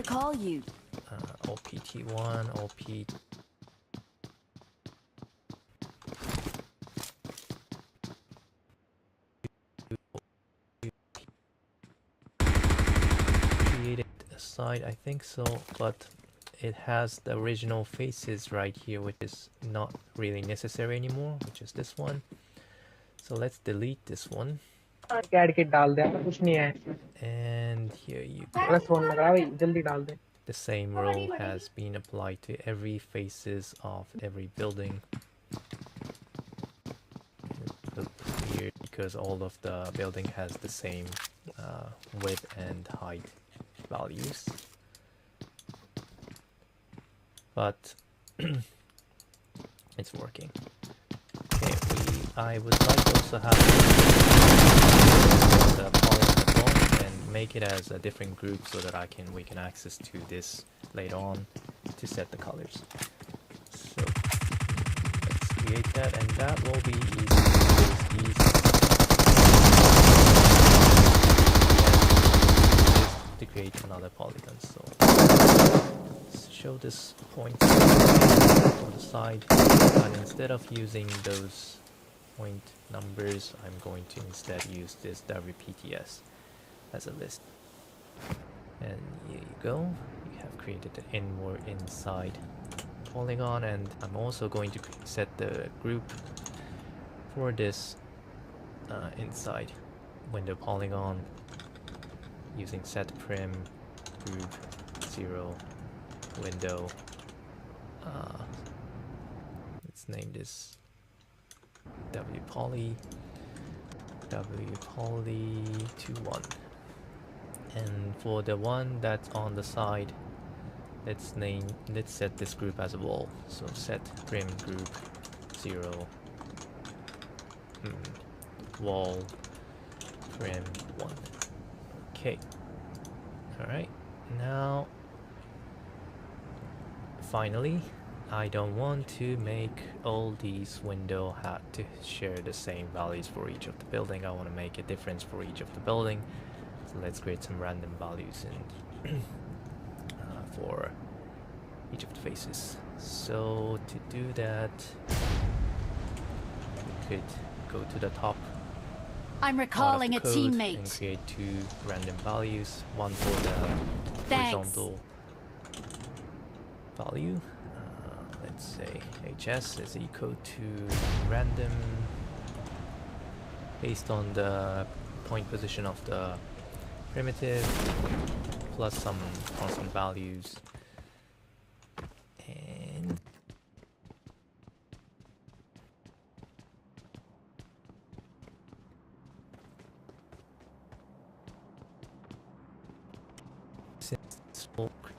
recall you. OPT1, OP. Created a side, I think so, but it has the original faces right here, which is not really necessary anymore, which is this one. So let's delete this one. कैड किट डाल दे यार कुछ नहीं है And here you go. बस phone लग रहा है भाई जल्दी डाल दे The same rule has been applied to every faces of every building. Look weird because all of the building has the same width and height values. But it's working. Okay, I would like to also have the polygon as well and make it as a different group so that we can access to this later on to set the colors. So let's create that, and that will be easy to create another polygon. So let's show this point on the side, but instead of using those point numbers, I'm going to instead use this WPTS as a list. And here you go, you have created an inside polygon, and I'm also going to set the group for this inside window polygon using set prim group 0 window. Let's name this wpoly 21, and for the one that's on the side, let's set this group as a wall. So set prim group 0 wall prim 1. Okay, alright, now finally, I don't want to make all these windows have to share the same values for each of the building. I want to make a difference for each of the building. So let's create some random values in for each of the faces. So to do that, we could go to the top. I'm recalling a teammate. And create 2 random values, one for the horizontal value. Let's say HS is equal to random based on the point position of the primitive plus some constant values, and since we'll create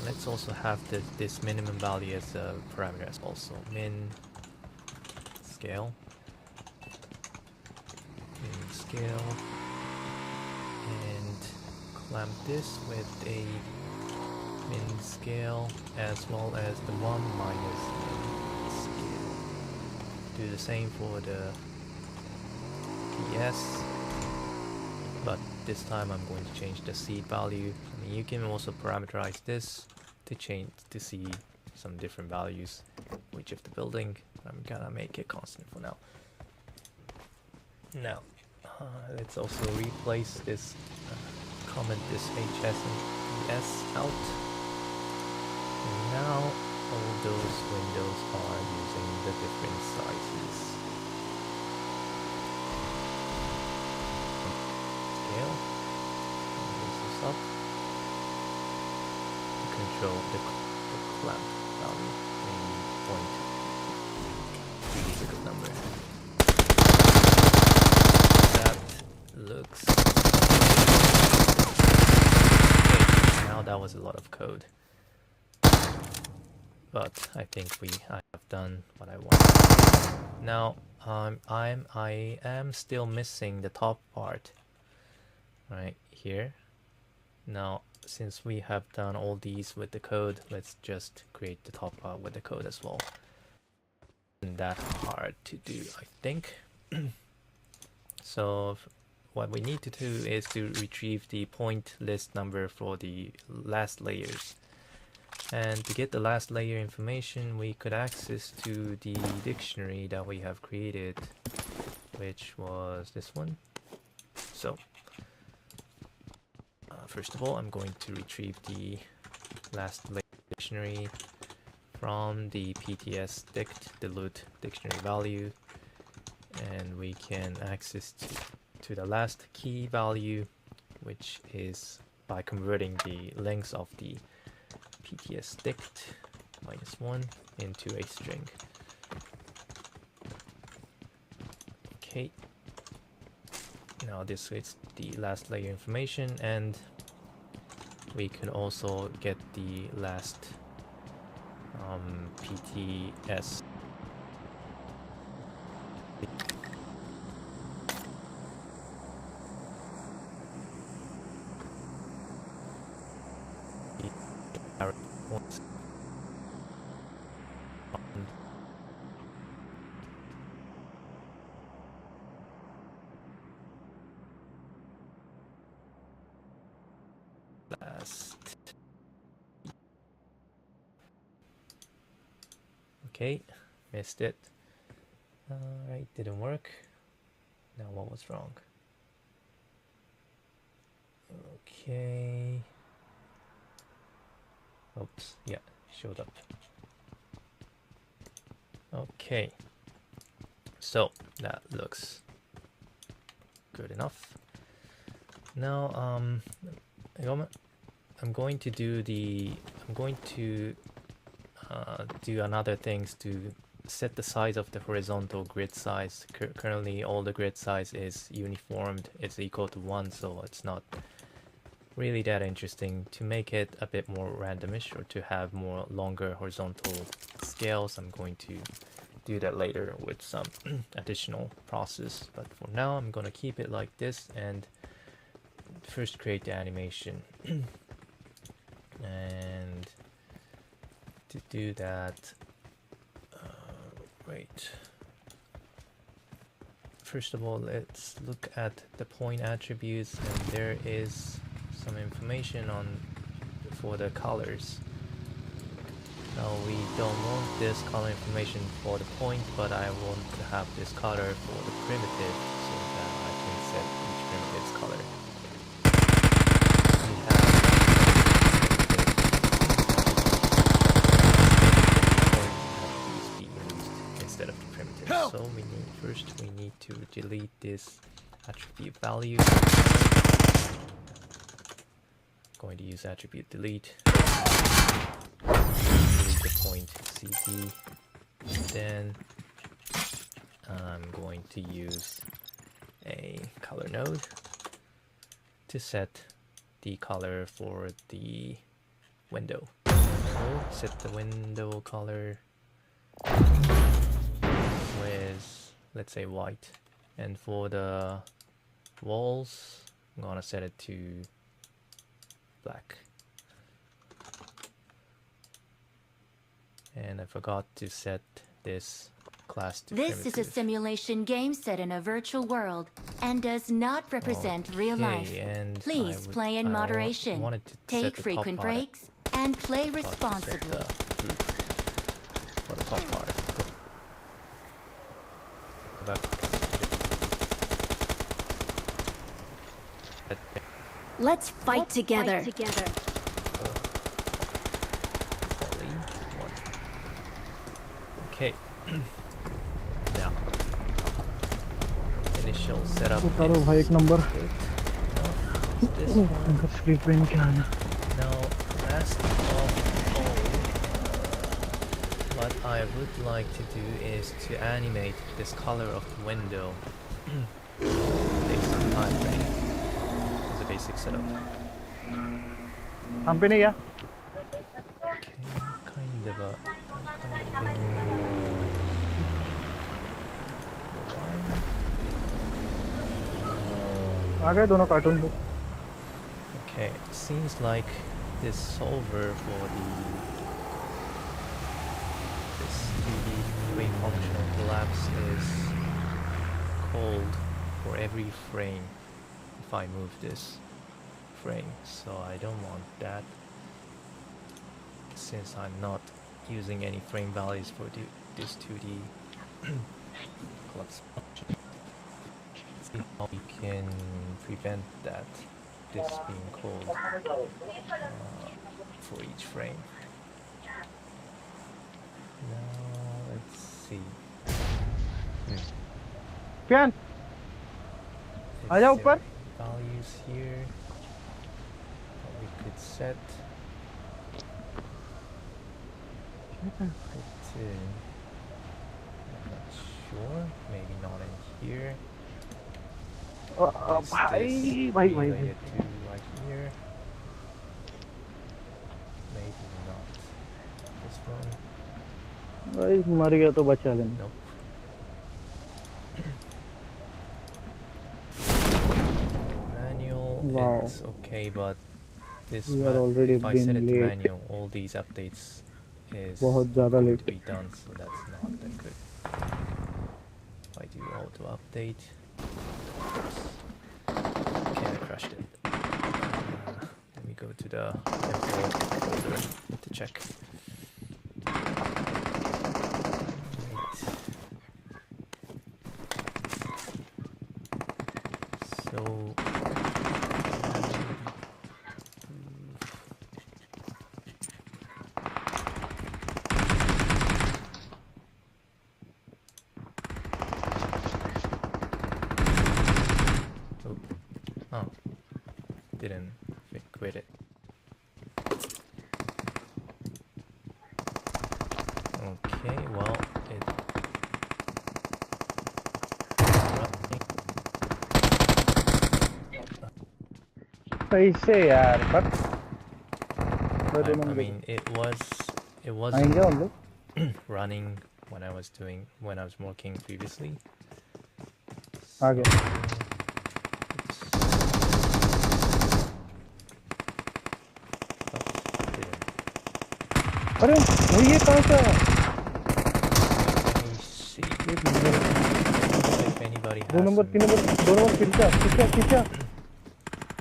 let's also have this minimum value as a parameter as also min scale, and clamp this with a min scale as well as the 1 minus min scale. Do the same for the PS, but this time I'm going to change the seed value. I mean, you can also parameterize this to see some different values for each of the building. I'm gonna make it constant for now. Now, let's also replace this, comment this HS and ES out. And now all those windows are using the different sizes. Scale. Raise this up to control the clamp value. Maybe 0.2 is a good number. That looks okay. Now that was a lot of code, but I think I have done what I want. Now I am still missing the top part right here. Now since we have done all these with the code, let's just create the top part with the code as well. Isn't that hard to do, I think. So what we need to do is to retrieve the point list number for the last layers. And to get the last layer information, we could access to the dictionary that we have created, which was this one. So first of all, I'm going to retrieve the last layer dictionary from the pts dict dilute dictionary value, and we can access to the last key value, which is by converting the length of the pts dict -1 into a string. Okay, now this is the last layer information, and we can also get the last pts Okay, missed it. Alright, didn't work. Now what was wrong? Okay. Oops, yeah, showed up. Okay. So that looks good enough. Now I'm going to do another things to set the size of the horizontal grid size. Currently all the grid size is uniformed, it's equal to 1, so it's not really that interesting. To make it a bit more randomish, or to have more longer horizontal scales, I'm going to do that later with some additional process, but for now I'm gonna keep it like this and first create the animation. And to do that, wait, first of all let's look at the point attributes, and there is some information on for the colors. Now we don't want this color information for the point, but I want to have this color for the primitive so that I can set each primitive's color. We have be used instead of the primitive. So we need to delete this attribute value. Going to use attribute delete. Delete the point cd. Then I'm going to use a color node to set the color for the window. So set the window color with, let's say, white, and for the walls I'm gonna set it to black. And I forgot to set this class to This primitive. is a simulation game set in a virtual world and does not represent real life. And Please play in moderation, take frequent breaks, and play responsibly. For the top part. Let's fight together. Okay. Now, initial setup. उतारो भाई एक number. This one. इनका screen पे नहीं आना. Now, last of all, what I would like to do is to animate this color of the window based on time frame. As a basic setup. हम पे नहीं गया. Okay, kind of a. आ गए दोनों cartoon. Okay. Okay, seems like this solver for this 2D wave functional collapse is called for every frame if I move this frame, so I don't want that since I'm not using any frame values for this 2D collapse function. Let's see how we can prevent that, this being called for each frame. Now let's see. Pian, Is आजा there ऊपर. values here that we could set? I'm not sure. Maybe not in here. Is this भाई related to right here? Maybe not. This one? भाई मर गया तो बचा लेना. Nope. Manual, Wow. it's okay, but this We are already if I set been it to late. manual, all these updates is बहुत ज़्यादा going late. to be done, so that's not that good. If I do auto update, okay, I crashed it. Let me go to the info folder to check. Right. So oh, didn't quit it. Okay, well, it कैसे यार पर I mean, it was आएंगे हम लोग. running when I was working previously. आ गया. अरे वो ये कहाँ से आया? Let me see एक number. if anybody has 2 number 3 number 2 number पीछे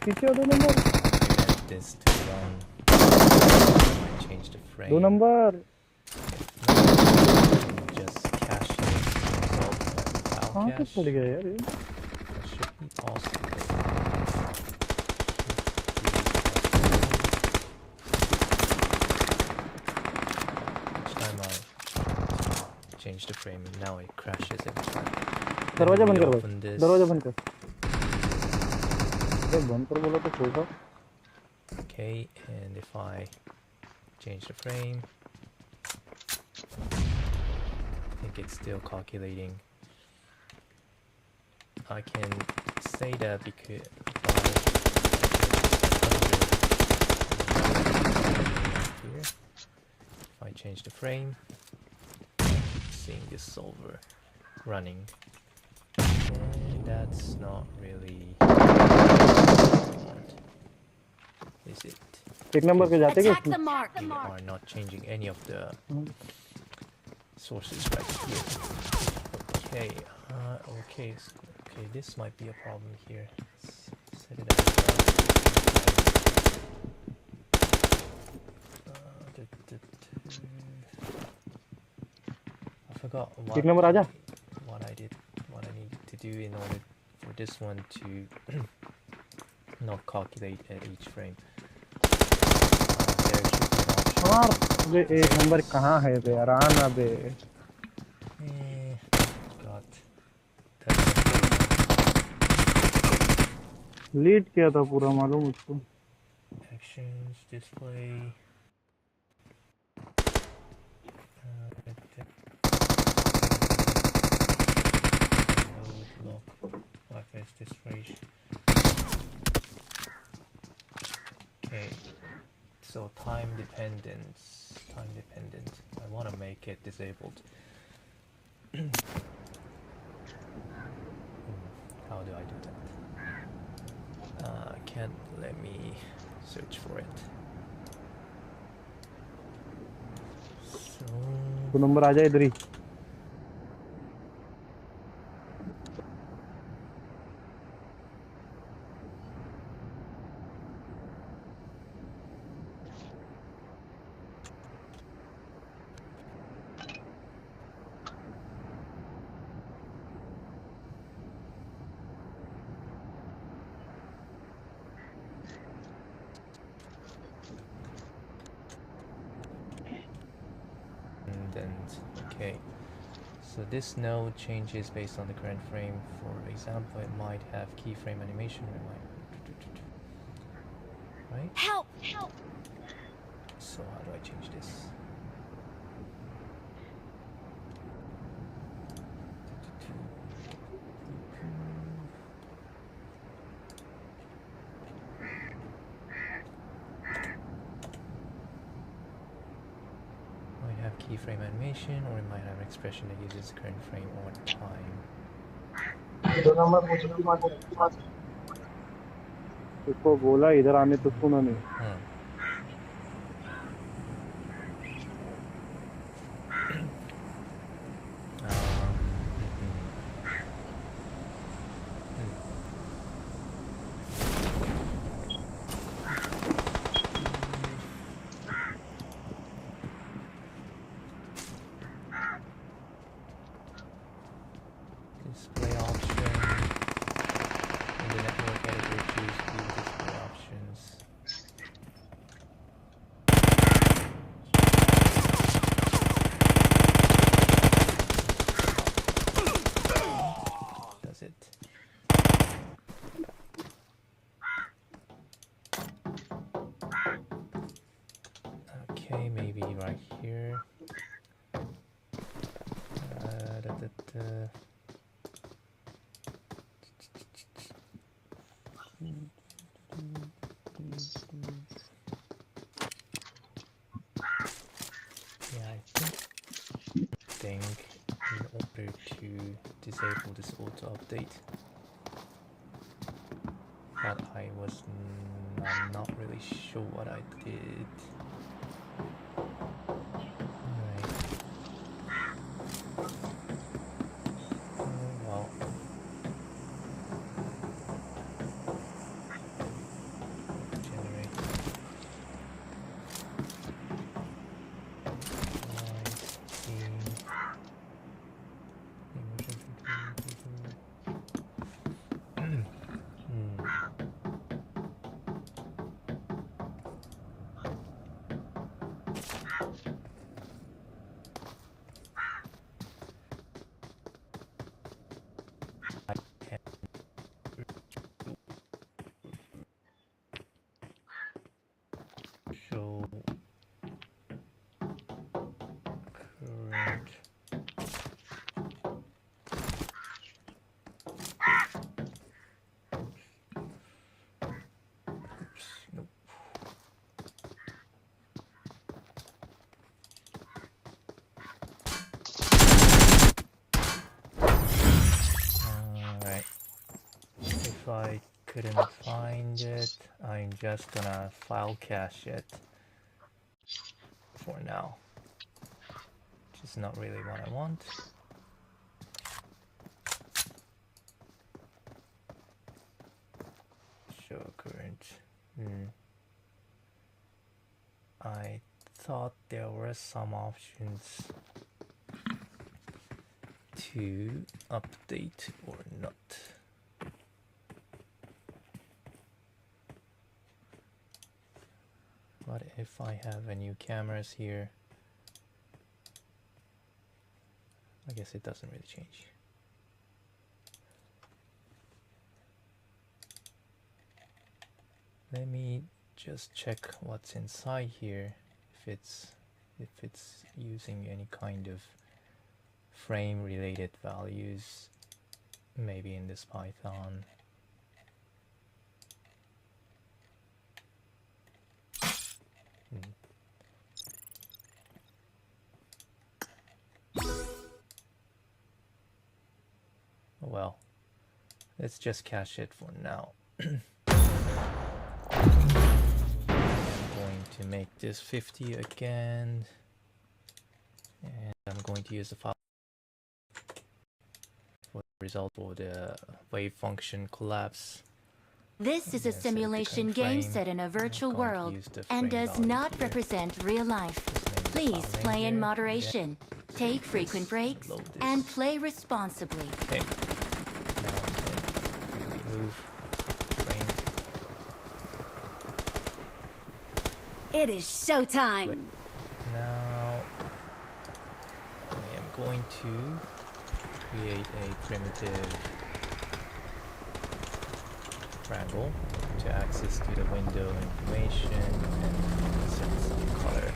पीछे 2 number. prevent this to run. I change the frame. 2 number. Just cache it. File कहाँ से cache. पड़ गया यार ये? That should be possible. Each time I change the frame, now it crashes every time. दरवाजा Then बंद we कर भाई. open this. दरवाजा बंद कर. अरे बंद कर बोला तो खोल दो. Okay, and if I change the frame, I think it's still calculating. I can say that because here, if I change the frame, seeing this solver running, and that's not really what I want, is it? एक number पे जाते Attack क्या? the mark. We are not changing any of the sources right here. Okay, okay, okay, this might be a problem here. Let's set it as I forgot what एक number आजा. what I needed to do in order for this one to not calculate at each frame. There should be an option. हाँ अबे एक number कहाँ है बे यार आना बे. God. Lead किया था पूरा मालूम उसको. Actions, display. Load, lock, Wi-Fi display. Okay. So time dependent. I want to make it disabled. How do I do that? Can't let me search for it. So तो नंबर आ जाए इधर ही. and then okay. So this node changes based on the current frame. For example, it might have keyframe animation. It might, right? Help! Help! So how do I change this? Might have keyframe animation, or it might have an expression that uses the current frame or time. उसको बोला इधर आने तो सुना नहीं. Display option. In the network editor, choose view display options. Does it? Okay, maybe right here. Yeah, I think in order to disable this auto update, but I'm not really sure what I did. Right. Oh, well. Generate. Show current. Oops, nope. Alright. If I couldn't find it, I'm just gonna file cache it for now. Which is not really what I want. Show current. I thought there were some options to update or not. But if I have a new cameras here, I guess it doesn't really change. Let me just check what's inside here, if it's using any kind of frame related values, maybe in this Python. Well, let's just cache it for now. to make this 50 again, and I'm going to use the file for the result for the wave function collapse. This is a Yes, simulation different game frame. set in a virtual I'm going to world use the and frame does value not here. represent real life. Just name the Please file play name in here. moderation, take frequent breaks, load this. and play responsibly. Okay. Now I'm going to remove frame. It is showtime! Now I am going to create a primitive triangle to access to the window information and set some color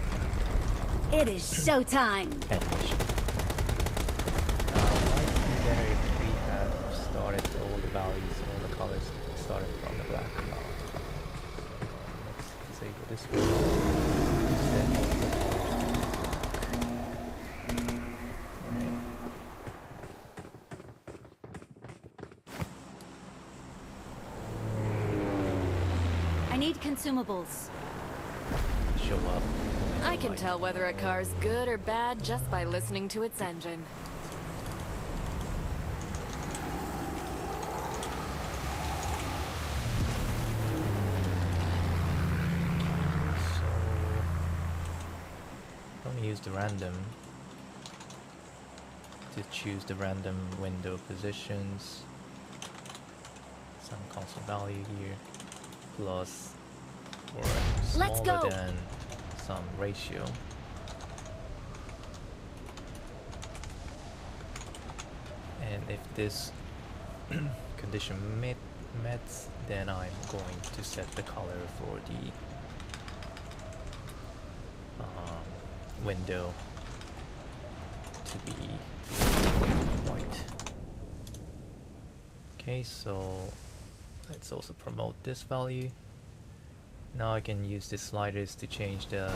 It is showtime! animation. It might be better if we have started all the values, all the colors started from the black now. Let's disable this one. Set all the colors. Alright. I need consumables. Show up. I can tell whether a car's good or bad just by listening to its engine. So I'm going to use the random to choose the random window positions. Some constant value here, plus or Let's smaller go. than some ratio. And if this condition met, then I'm going to set the color for the window to be white. Okay, so let's also promote this value. Now I can use the sliders to change the